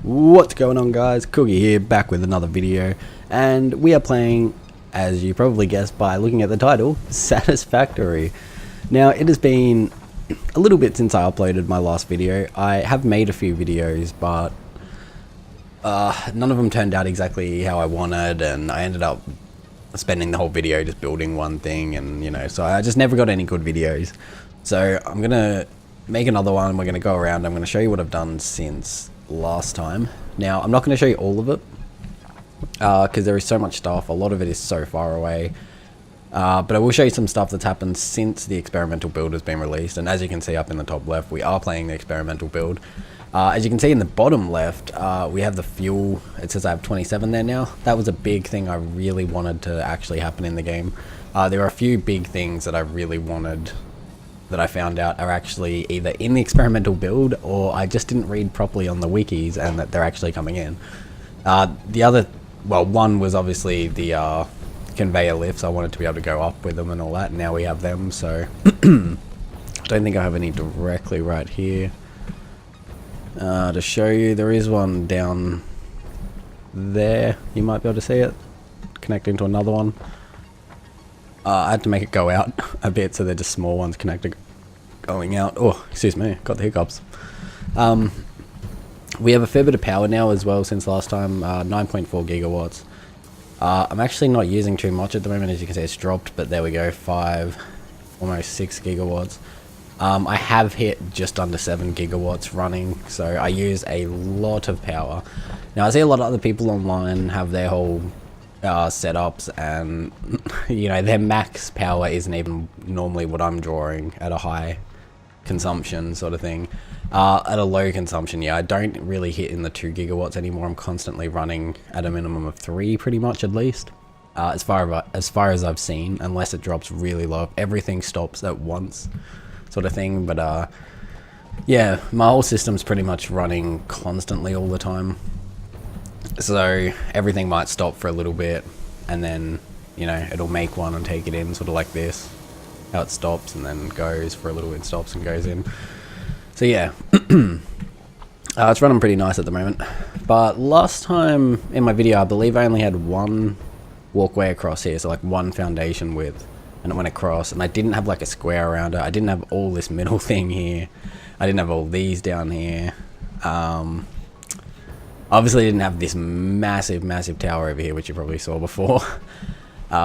What's going on, guys? Cookie here, back with another video, and we are playing, as you probably guessed by looking at the title, Satisfactory. Now, it has been a little bit since I uploaded my last video. I have made a few videos, but none of them turned out exactly how I wanted, and I ended up spending the whole video just building one thing, and so I just never got any good videos. So I'm gonna make another one. We're gonna go around. I'm gonna show you what I've done since last time. Now, I'm not going to show you all of it because there is so much stuff. A lot of it is so far away, but I will show you some stuff that's happened since the experimental build has been released. And as you can see up in the top left, we are playing the experimental build. As you can see in the bottom left, we have the fuel. It says I have 27 there now. That was a big thing I really wanted to actually happen in the game. There are a few big things that I really wanted that I found out are actually either in the experimental build, or I just didn't read properly on the wikis and that they're actually coming in. The other, well, one was obviously the conveyor lifts. I wanted to be able to go up with them and all that. Now we have them, so don't think I have any directly right here. To show you, there is one down there. You might be able to see it connecting to another one. I had to make it go out a bit, so they're just small ones connected going out. Oh, excuse me, got the hiccups. We have a fair bit of power now as well since last time, 9.4 gigawatts. I'm actually not using too much at the moment. As you can see, it's dropped, but there we go, 5, almost 6 gigawatts. I have hit just under 7 gigawatts running, so I use a lot of power. Now, I see a lot of other people online have their whole setups, and their max power isn't even normally what I'm drawing at a high consumption sort of thing. At a low consumption, yeah, I don't really hit in the 2 gigawatts anymore. I'm constantly running at a minimum of 3, pretty much, at least, as far as I've seen, unless it drops really low. Everything stops at once sort of thing. But yeah, my whole system's pretty much running constantly all the time. So everything might stop for a little bit, and then it'll make one and take it in, sort of like this, how it stops and then goes for a little bit, stops and goes in. So yeah, it's running pretty nice at the moment. But last time in my video, I believe I only had one walkway across here, so like one foundation width, and it went across, and I didn't have like a square around it. I didn't have all this middle thing here. I didn't have all these down here. Obviously, I didn't have this massive tower over here, which you probably saw before,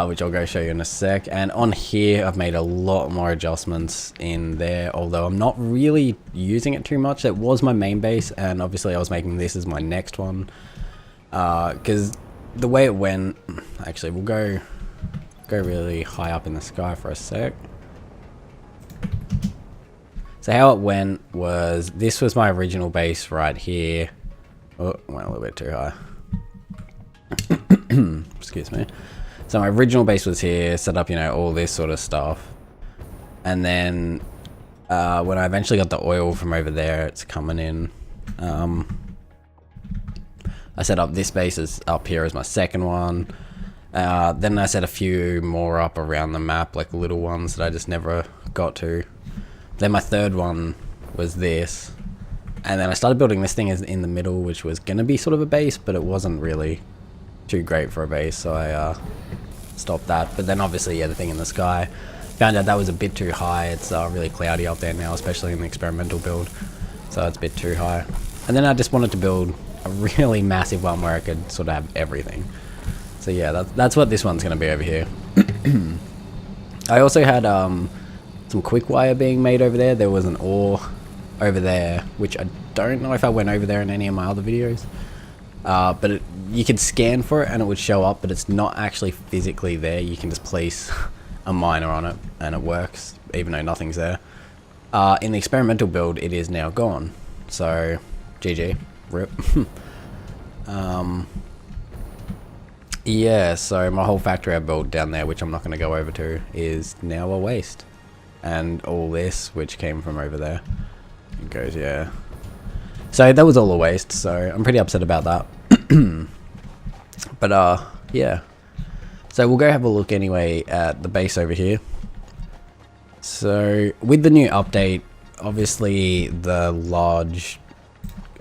which I'll go show you in a sec. And on here, I've made a lot more adjustments in there, although I'm not really using it too much. It was my main base, and obviously I was making this as my next one, because the way it went, actually, we'll go really high up in the sky for a sec. So how it went was, this was my original base right here. Oh, went a little bit too high. Excuse me. So my original base was here, set up, all this sort of stuff. And then when I eventually got the oil from over there, it's coming in. I set up this base as up here as my second one. Then I set a few more up around the map, like little ones that I just never got to. Then my third one was this. And then I started building this thing in the middle, which was going to be sort of a base, but it wasn't really too great for a base, so I stopped that. But then obviously, yeah, the thing in the sky, found out that was a bit too high. It's really cloudy up there now, especially in the experimental build, so it's a bit too high. And then I just wanted to build a really massive one where I could sort of have everything. So yeah, that's what this one's going to be over here. I also had some quick wire being made over there. There was an ore over there, which I don't know if I went over there in any of my other videos, but you could scan for it and it would show up, but it's not actually physically there. You can just place a miner on it and it works even though nothing's there. In the experimental build, it is now gone, so GG, rip. Yeah, so my whole factory I built down there, which I'm not going to go over to, is now a waste, and all this, which came from over there, it goes, yeah. So that was all a waste, so I'm pretty upset about that. But yeah. So we'll go have a look anyway at the base over here. So with the new update, obviously the large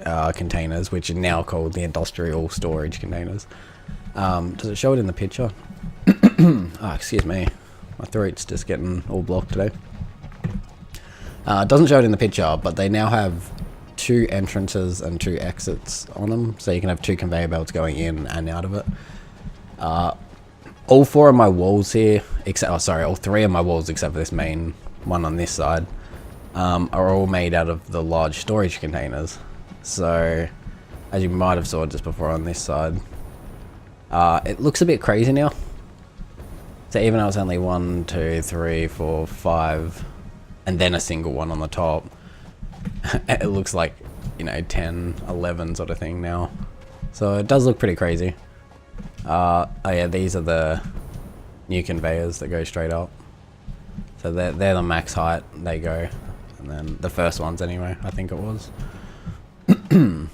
containers, which are now called the industrial storage containers. Does it show it in the picture? Oh, excuse me. My throat's just getting all blocked today. It doesn't show it in the picture, but they now have 2 entrances and 2 exits on them, so you can have 2 conveyor belts going in and out of it. All 4 of my walls here, all 3 of my walls except for this main one on this side, are all made out of the large storage containers. So, as you might have saw just before on this side, it looks a bit crazy now. So even though it's only 1, 2, 3, 4, 5, and then a single one on the top, it looks like, you know, 10, 11 sort of thing now. So it does look pretty crazy. Oh yeah, these are the new conveyors that go straight up. So they're the max height they go. And then the first ones anyway, I think it was. So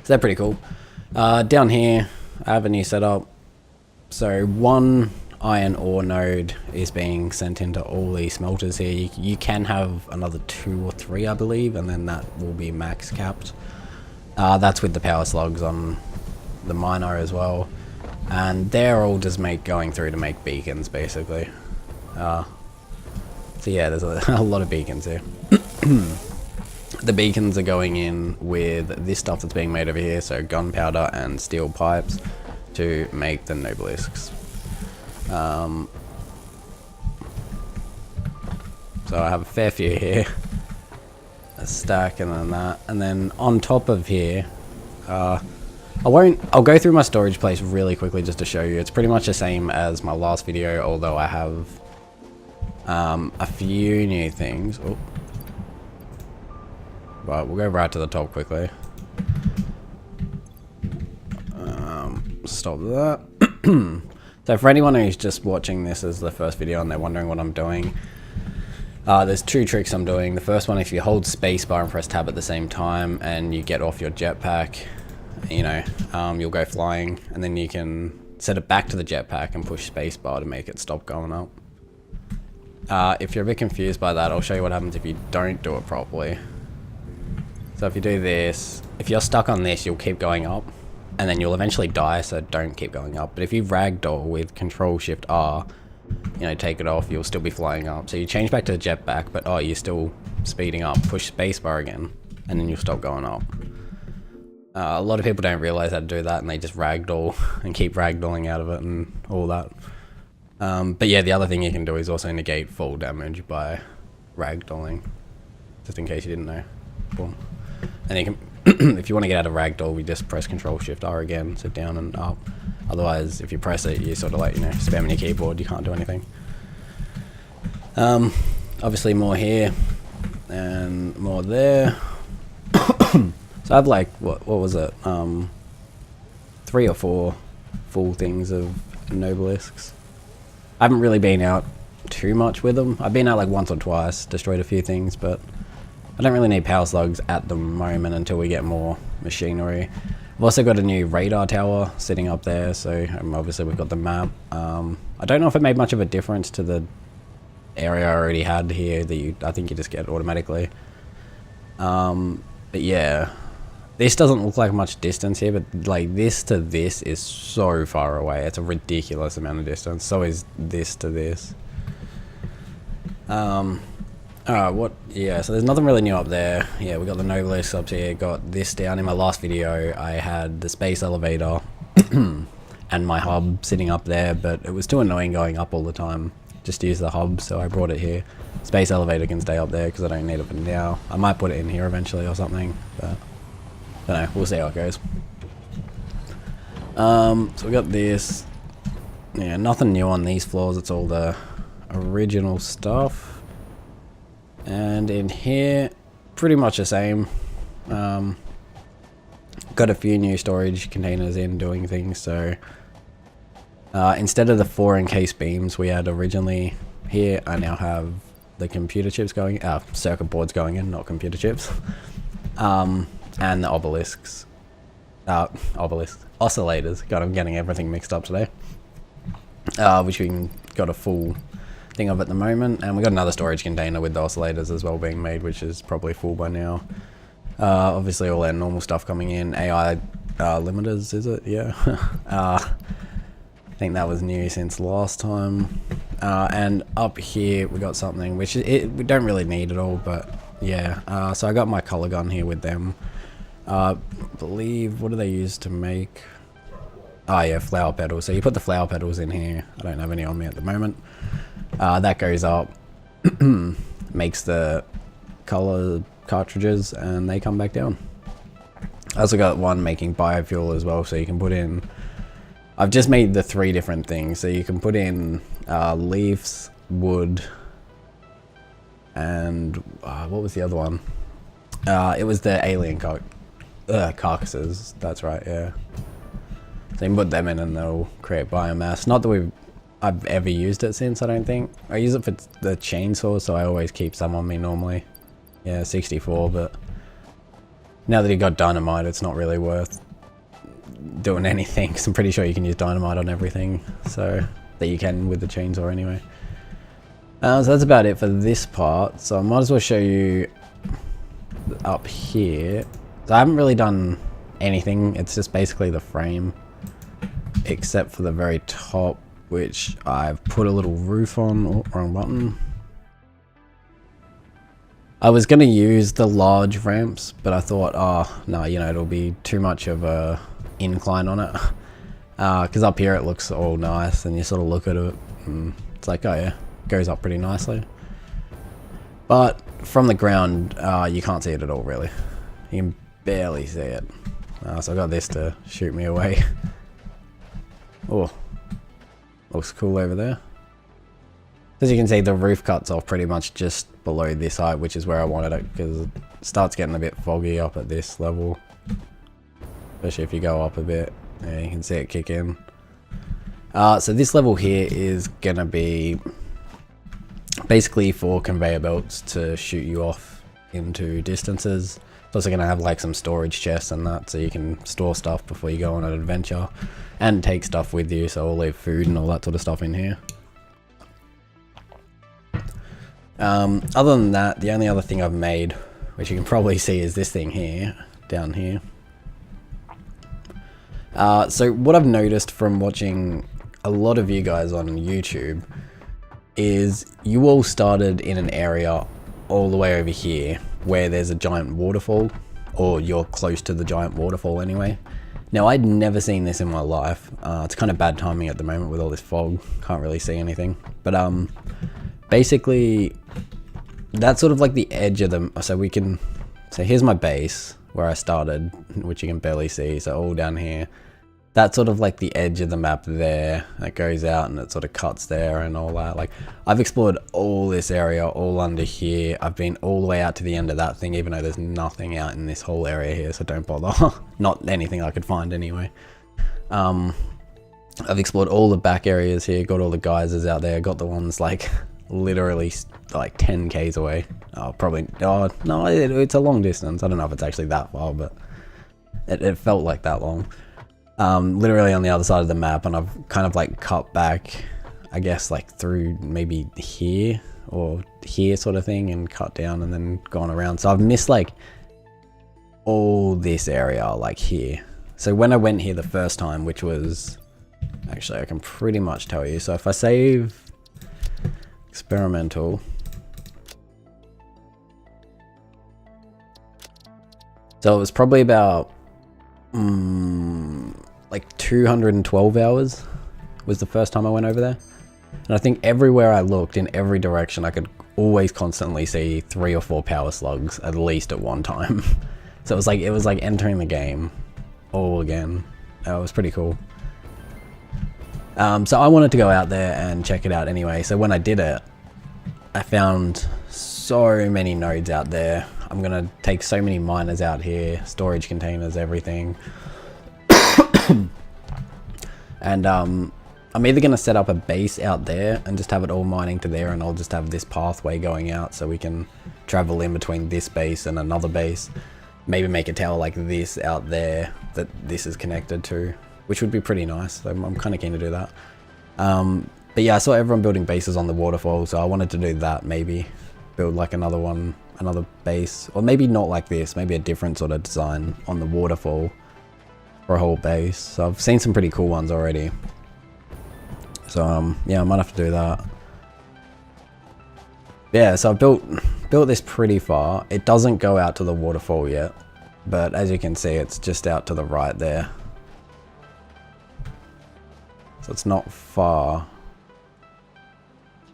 they're pretty cool. Down here, I have a new setup. So 1 iron ore node is being sent into all these smelters here. You can have another 2 or 3, I believe, and then that will be max capped. That's with the power slugs on the miner as well. And they're all just going through to make beacons, basically. So yeah, there's a lot of beacons here. The beacons are going in with this stuff that's being made over here, so gunpowder and steel pipes to make the nobelisks. So I have a fair few here, a stack and then that, and then on top of here, I'll go through my storage place really quickly just to show you. It's pretty much the same as my last video, although I have a few new things. Oh. Right, we'll go right to the top quickly. Stop that. So for anyone who's just watching this as the first video and they're wondering what I'm doing, there's 2 tricks I'm doing. The first one, if you hold spacebar and press tab at the same time and you get off your jetpack, you know, you'll go flying, and then you can set it back to the jetpack and push spacebar to make it stop going up. If you're a bit confused by that, I'll show you what happens if you don't do it properly. So if you do this, if you're stuck on this, you'll keep going up, and then you'll eventually die, so don't keep going up. But if you ragdoll with Control-Shift-R, you know, take it off, you'll still be flying up. So you change back to the jetpack, but oh, you're still speeding up. Push spacebar again, and then you'll stop going up. A lot of people don't realize how to do that, and they just ragdoll and keep ragdolling out of it and all that. But yeah, the other thing you can do is also negate fall damage by ragdolling, just in case you didn't know. Boom. And you can, if you want to get out of ragdoll, we just press Control-Shift-R again, so down and up. Otherwise, if you press it, you're sort of like, you know, spamming your keyboard, you can't do anything. Obviously more here, and more there. So I have like, what was it, 3 or 4 full things of nobelisks. I haven't really been out too much with them. I've been out like once or twice, destroyed a few things, but I don't really need power slugs at the moment until we get more machinery. I've also got a new radar tower sitting up there, so obviously we've got the map. I don't know if it made much of a difference to the area I already had here that I think you just get automatically. But yeah, this doesn't look like much distance here, but like this to this is so far away. It's a ridiculous amount of distance. So is this to this. Yeah, so there's nothing really new up there. Yeah, we got the nobelisks up here, got this down. In my last video, I had the space elevator and my hub sitting up there, but it was too annoying going up all the time. Just to use the hub, so I brought it here. Space elevator can stay up there because I don't need it for now. I might put it in here eventually or something, but I don't know, we'll see how it goes. So we got this. Yeah, nothing new on these floors, it's all the original stuff. And in here, pretty much the same. Got a few new storage containers in doing things, so instead of the 4 encased beams we had originally here, I now have the computer chips going, circuit boards going in, not computer chips. And the obelisks. Oscillators. God, I'm getting everything mixed up today. Which we got a full thing of at the moment, and we got another storage container with the oscillators as well being made, which is probably full by now. Obviously all our normal stuff coming in. AI limiters, is it? Yeah. I think that was new since last time. And up here we got something which we don't really need at all, but yeah. So I got my color gun here with them. Believe, what do they use to make? Oh yeah, flower petals. So you put the flower petals in here. I don't have any on me at the moment. That goes up, makes the color cartridges, and they come back down. I also got one making biofuel as well, so you can put in, I've just made the 3 different things, so you can put in leaves, wood, and what was the other one? It was the alien carcasses, that's right, yeah. So you can put them in and they'll create biomass. Not that I've ever used it since, I don't think. I use it for the chainsaw, so I always keep some on me normally. Yeah, 64, but now that you got dynamite, it's not really worth doing anything, because I'm pretty sure you can use dynamite on everything, so that you can with the chainsaw anyway. So that's about it for this part, so I might as well show you up here. So I haven't really done anything, it's just basically the frame, except for the very top, which I've put a little roof on. Oh, wrong button. I was going to use the large ramps, but I thought, oh no, you know, it'll be too much of a incline on it, because up here it looks all nice, and you sort of look at it and it's like, oh yeah, goes up pretty nicely, but from the ground you can't see it at all really. You can barely see it. So I got this to shoot me away. Oh, looks cool over there. As you can see, the roof cuts off pretty much just below this height, which is where I wanted it, because it starts getting a bit foggy up at this level, especially if you go up a bit. Yeah, you can see it kick in. So this level here is gonna be basically for conveyor belts to shoot you off into distances. It's also going to have like some storage chests and that, so you can store stuff before you go on an adventure, and take stuff with you, so I'll leave food and all that sort of stuff in here. Other than that, the only other thing I've made, which you can probably see, is this thing here, down here. So what I've noticed from watching a lot of you guys on YouTube is you all started in an area all the way over here where there's a giant waterfall, or you're close to the giant waterfall anyway. Now, I'd never seen this in my life. It's kind of bad timing at the moment with all this fog, can't really see anything, but basically that's sort of like the edge of them. So here's my base where I started, which you can barely see, so all down here. That's sort of like the edge of the map there, that goes out and it sort of cuts there and all that. Like, I've explored all this area, all under here. I've been all the way out to the end of that thing, even though there's nothing out in this whole area here, so don't bother. Not anything I could find anyway. I've explored all the back areas here, got all the geysers out there, got the ones like literally like 10 k's away. Probably, oh no, it's a long distance. I don't know if it's actually that far, but it felt like that long. Literally on the other side of the map, and I've kind of like cut back, I guess, like through maybe here or here sort of thing, and cut down and then gone around. So I've missed like all this area like here. So when I went here the first time, which was, actually I can pretty much tell you. So if I save experimental, so it was probably about like 212 hours was the first time I went over there, and I think everywhere I looked, in every direction, I could always constantly see 3 or 4 power slugs at least at one time. So it was like entering the game all again. It was pretty cool. So I wanted to go out there and check it out anyway. So when I did it, I found so many nodes out there. I'm gonna take so many miners out here, storage containers, everything. And I'm either going to set up a base out there and just have it all mining to there, and I'll just have this pathway going out so we can travel in between this base and another base. Maybe make a tower like this out there that this is connected to, which would be pretty nice. So I'm kind of keen to do that. But yeah, I saw everyone building bases on the waterfall, so I wanted to do that. Maybe build like another one another base, or maybe not like this, maybe a different sort of design on the waterfall for a whole base. So I've seen some pretty cool ones already. So yeah, I might have to do that. Yeah, so I've built this pretty far. It doesn't go out to the waterfall yet, but as you can see, it's just out to the right there. So it's not far.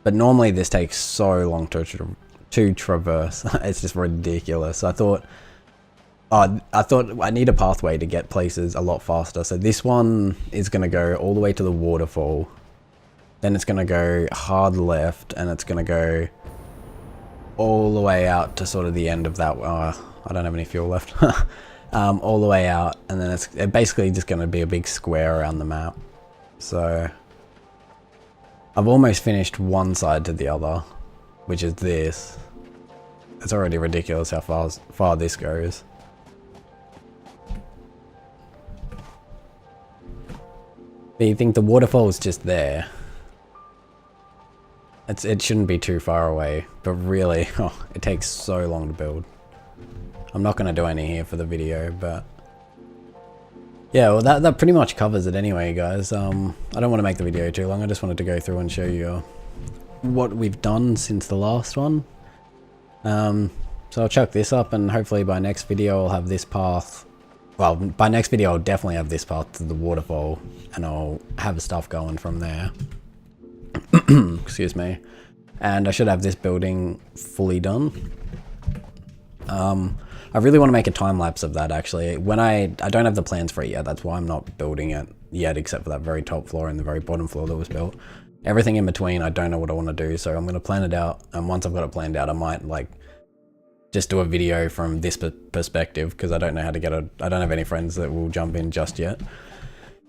But normally this takes so long to traverse. It's just ridiculous. I thought I need a pathway to get places a lot faster. So this one is going to go all the way to the waterfall. Then it's going to go hard left, and it's going to go all the way out to sort of the end of that. I don't have any fuel left. All the way out, and then it's basically just going to be a big square around the map. So I've almost finished one side to the other, which is this. It's already ridiculous how far this goes. But you think the waterfall is just there. It shouldn't be too far away, but really, it takes so long to build. I'm not going to do any here for the video, but yeah, well that pretty much covers it anyway, guys. I don't want to make the video too long. I just wanted to go through and show you what we've done since the last one. So I'll chuck this up, and hopefully by next video I'll have this path. Well, by next video I'll definitely have this path to the waterfall, and I'll have stuff going from there. Excuse me. And I should have this building fully done. I really want to make a time lapse of that, actually. When I don't have the plans for it yet, that's why I'm not building it yet, except for that very top floor and the very bottom floor that was built. Everything in between, I don't know what I want to do, so I'm going to plan it out, and once I've got it planned out, I might like just do a video from this perspective, because I don't know how to get I don't have any friends that will jump in just yet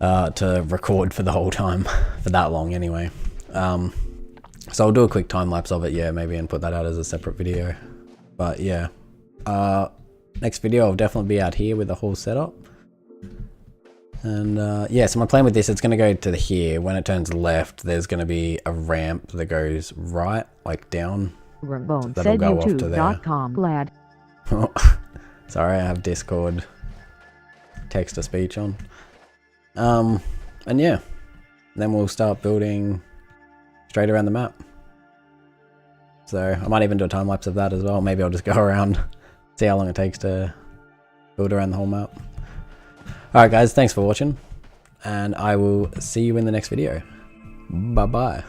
to record for the whole time, for that long anyway. So I'll do a quick time lapse of it, yeah, maybe, and put that out as a separate video. But yeah, next video I'll definitely be out here with the whole setup. And yeah, so my plan with this, it's going to go to here. When it turns left, there's going to be a ramp that goes right, like down. Ramon That'll said go off to there. YouTube.com lad. Sorry, I have Discord text to speech on. And yeah, then we'll start building straight around the map. So I might even do a time lapse of that as well. Maybe I'll just go around, see how long it takes to build around the whole map. Alright guys, thanks for watching, and I will see you in the next video. Bye bye.